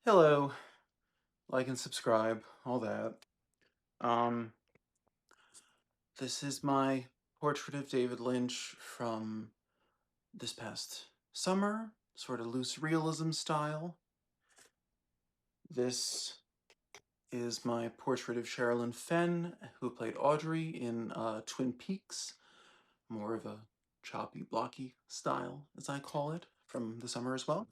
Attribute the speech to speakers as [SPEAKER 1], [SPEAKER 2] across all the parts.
[SPEAKER 1] Hello, like and subscribe, all that. Um, this is my portrait of David Lynch from this past summer, sort of loose realism style. This is my portrait of Sherilyn Fenn, who played Audrey in Twin Peaks, more of a choppy, blocky style, as I call it, from the summer as well.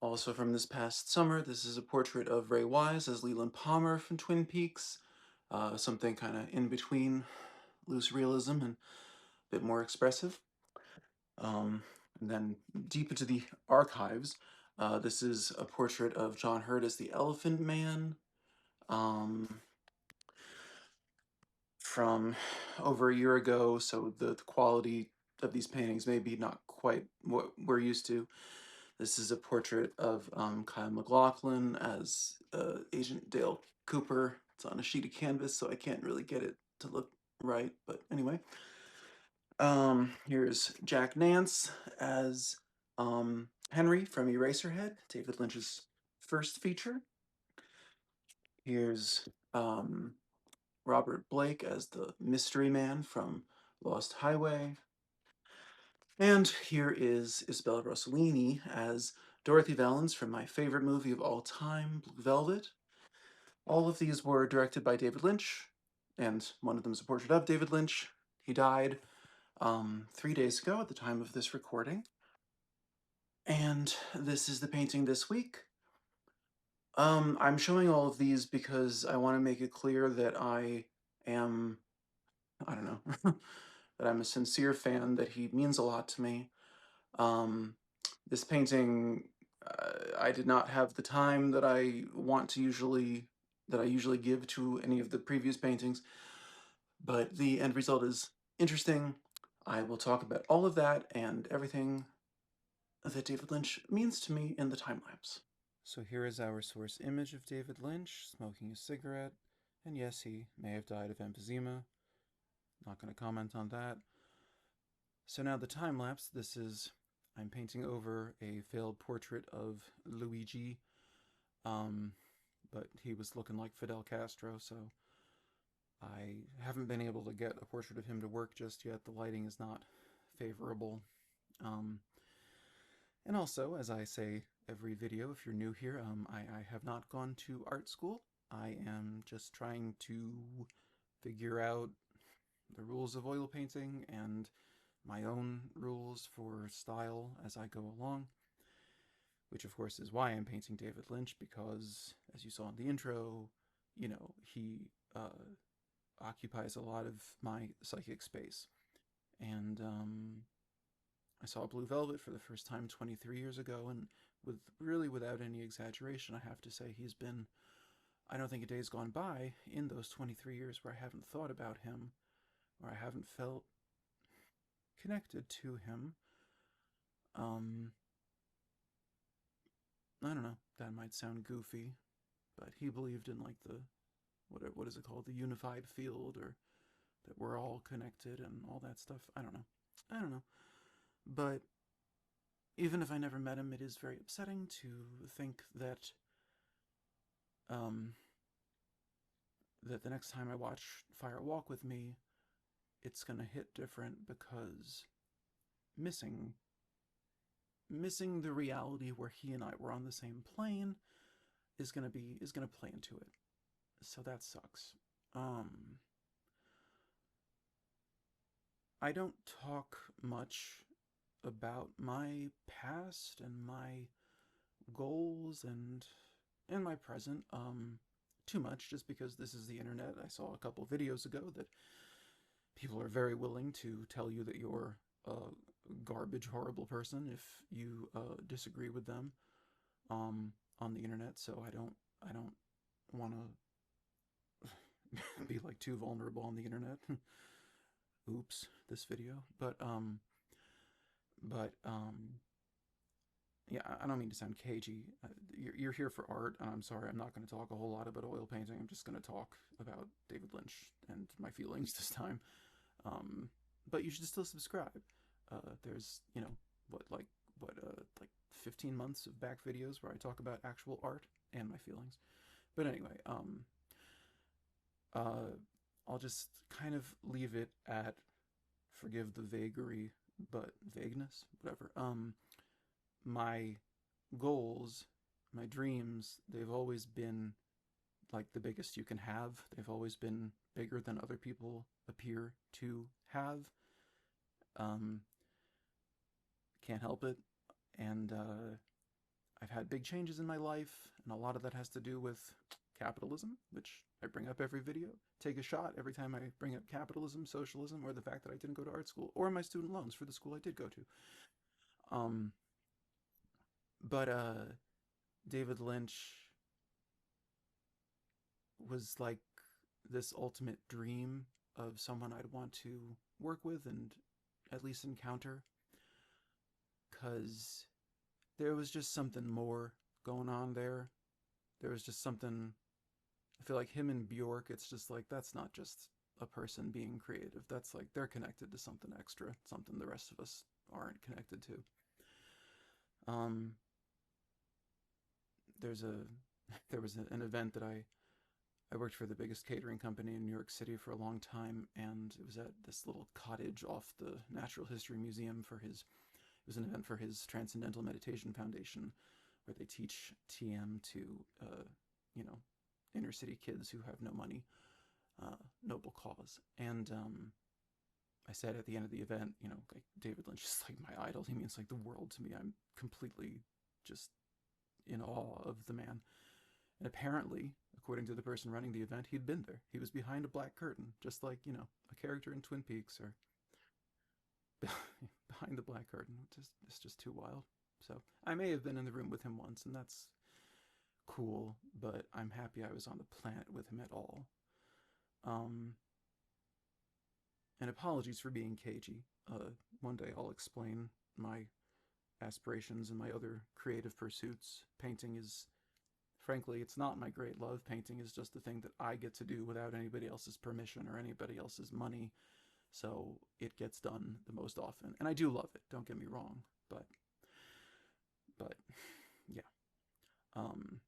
[SPEAKER 1] Also from this past summer, this is a portrait of Ray Wise as Leland Palmer from Twin Peaks, something kind of in between loose realism and a bit more expressive. And then deep into the archives, this is a portrait of John Hurt as the Elephant Man from over a year ago, so the quality of these paintings may be not quite what we're used to. This is a portrait of Kyle MacLachlan as Agent Dale Cooper. It's on a sheet of canvas, so I can't really get it to look right, but anyway. Here's Jack Nance as Henry from Eraserhead, David Lynch's first feature. Here's Robert Blake as the Mystery Man from Lost Highway. And here is Isabella Rossellini as Dorothy Valens from my favorite movie of all time, Blue Velvet. All of these were directed by David Lynch, and one of them is a portrait of David Lynch. He died 3 days ago at the time of this recording. And this is the painting this week. I'm showing all of these because I want to make it clear that I am, I don't know, that I'm a sincere fan, that he means a lot to me. This painting, I did not have the time that I usually give to any of the previous paintings, but the end result is interesting. I will talk about all of that and everything that David Lynch means to me in the time lapse. So here is our source image of David Lynch smoking a cigarette, and yes, he may have died of emphysema. Not going to comment on that. So now the time lapse. I'm painting over a failed portrait of Luigi, but he was looking like Fidel Castro, so I haven't been able to get a portrait of him to work just yet. The lighting is not favorable. Um, and also, as I say every video, if you're new here, I have not gone to art school. I am just trying to figure out the rules of oil painting and my own rules for style as I go along, which of course is why I'm painting David Lynch, because as you saw in the intro, he occupies a lot of my psychic space. And I saw Blue Velvet for the first time 23 years ago, and without any exaggeration, I have to say I don't think a day's gone by in those 23 years where I haven't thought about him, where I haven't felt connected to him. I don't know, that might sound goofy, but he believed in like what is it called? The unified field, or that we're all connected and all that stuff. I don't know. I don't know. But even if I never met him, it is very upsetting to think um, that the next time I watch Fire Walk with Me, it's gonna hit different because missing missing the reality where he and I were on the same plane is gonna play into it. So that sucks. Um, I don't talk much about my past and my goals and my present too much, just because this is the internet. I saw a couple videos ago that people are very willing to tell you that you're a garbage horrible person if you disagree with them on the internet. So I don't want to be like too vulnerable on the internet. Oops, this video. But yeah, I don't mean to sound cagey. You're here for art, and I'm sorry, I'm not going to talk a whole lot about oil painting. I'm just going to talk about David Lynch and my feelings this time. But you should still subscribe. There's, what, like like 15 months of back videos where I talk about actual art and my feelings. But anyway, uh, I'll just kind of leave it at, forgive the vagary, but vagueness, whatever. My goals, my dreams, they've always been like the biggest you can have. They've always been bigger than other people appear to have. Um, can't help it. And I've had big changes in my life, and a lot of that has to do with capitalism, which I bring up every video. Take a shot every time I bring up capitalism, socialism, or the fact that I didn't go to art school, or my student loans for the school I did go to. Um, but David Lynch was like this ultimate dream of someone I'd want to work with and at least encounter, because there was just something more going on there. There was just something. I feel like him and Bjork, it's just like that's not just a person being creative. That's like they're connected to something extra, something the rest of us aren't connected to. Um, there's a there was an event that I worked for the biggest catering company in New York City for a long time, and it was at this little cottage off the Natural History Museum for his. It was an event for his Transcendental Meditation Foundation, where they teach TM to, you know, inner city kids who have no money, noble cause. And I said at the end of the event, like David Lynch is like my idol. He means like the world to me. I'm completely just in awe of the man. And apparently, according to the person running the event, he'd been there. He was behind a black curtain, just like, a character in Twin Peaks or behind the black curtain. It's just too wild. So I may have been in the room with him once, and that's cool, but I'm happy I was on the planet with him at all. Um, and apologies for being cagey. One day I'll explain my aspirations and my other creative pursuits. Painting is, frankly, it's not my great love. Painting is just the thing that I get to do without anybody else's permission or anybody else's money. So it gets done the most often. And I do love it, don't get me wrong. But yeah. Um,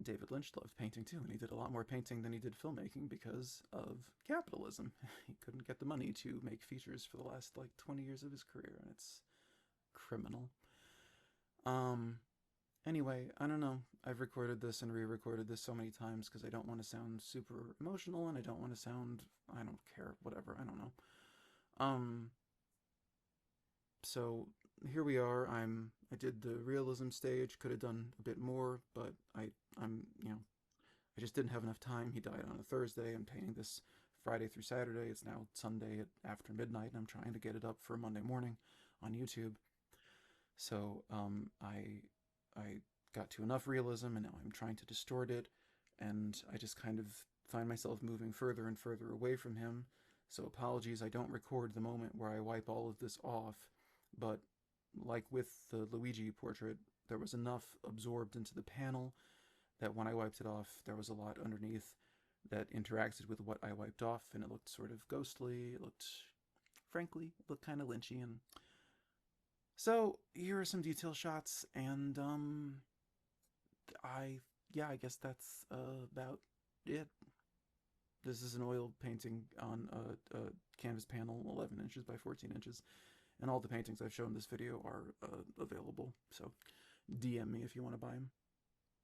[SPEAKER 1] David Lynch loved painting too, and he did a lot more painting than he did filmmaking because of capitalism. He couldn't get the money to make features for the last like 20 years of his career, and it's criminal. Um, anyway, I don't know. I've recorded this and re-recorded this so many times because I don't want to sound super emotional, and I don't want to sound, I don't care, whatever, I don't know. Um, so here we are. I did the realism stage. Could have done a bit more, but I just didn't have enough time. He died on a Thursday. I'm painting this Friday through Saturday. It's now Sunday after midnight, and I'm trying to get it up for Monday morning on YouTube. So I got to enough realism, and now I'm trying to distort it, and I just kind of find myself moving further and further away from him. So apologies, I don't record the moment where I wipe all of this off, but like with the Luigi portrait, there was enough absorbed into the panel that when I wiped it off, there was a lot underneath that interacted with what I wiped off, and it looked sort of ghostly. It looked, frankly, it looked kind of Lynchian. So here are some detail shots, and I guess that's about it. This is an oil painting on a canvas panel, 11 inches by 14 inches, and all the paintings I've shown in this video are available. So DM me if you want to buy them.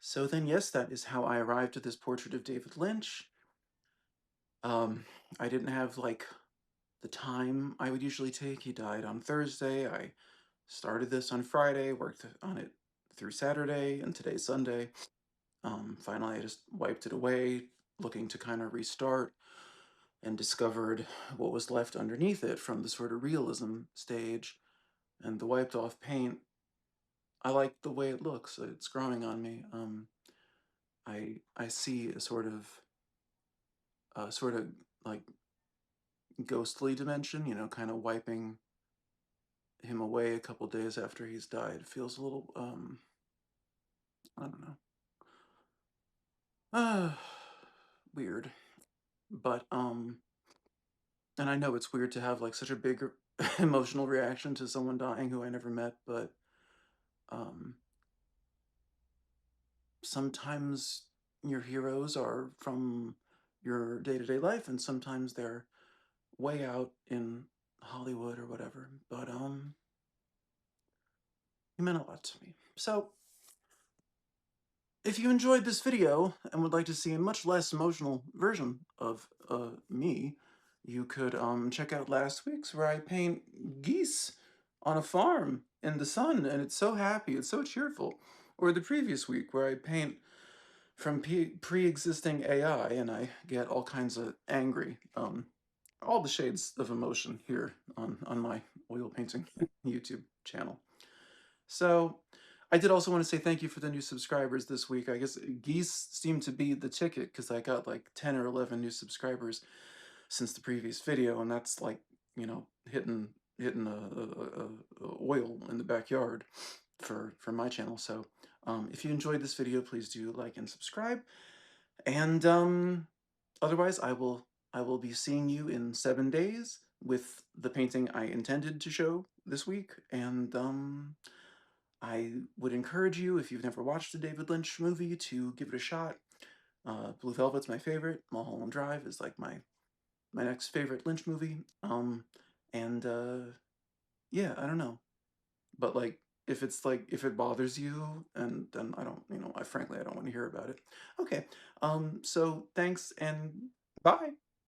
[SPEAKER 1] So then, yes, that is how I arrived at this portrait of David Lynch. I didn't have like the time I would usually take. He died on Thursday. I started this on Friday, worked on it through Saturday, and today's Sunday. Finally, I just wiped it away, looking to kind of restart, and discovered what was left underneath it from the sort of realism stage. And the wiped off paint, I like the way it looks. It's growing on me. I see a sort of like ghostly dimension, kind of wiping him away a couple days after he's died. It feels a little, I don't know, weird. But, and I know it's weird to have like such a big emotional reaction to someone dying who I never met, but Um, Sometimes your heroes are from your day-to-day life, and sometimes they're way out in Hollywood or whatever. But he meant a lot to me. So if you enjoyed this video and would like to see a much less emotional version of me, you could check out last week's where I paint geese on a farm in the sun, and it's so happy, it's so cheerful. Or the previous week where I paint from pre-existing AI and I get all kinds of angry. All the shades of emotion here on my oil painting YouTube channel. So I did also want to say thank you for the new subscribers this week. I guess geese seem to be the ticket because I got like 10 or 11 new subscribers since the previous video, and that's like, you know, hitting a oil in the backyard for my channel. So if you enjoyed this video, please do like and subscribe. And otherwise, I will be seeing you in 7 days with the painting I intended to show this week. And I would encourage you, if you've never watched a David Lynch movie, to give it a shot. Blue Velvet's my favorite. Mulholland Drive is like my next favorite Lynch movie. And yeah, I don't know, but like if it bothers you, and then I don't, I frankly I don't want to hear about it. Okay, so thanks and bye.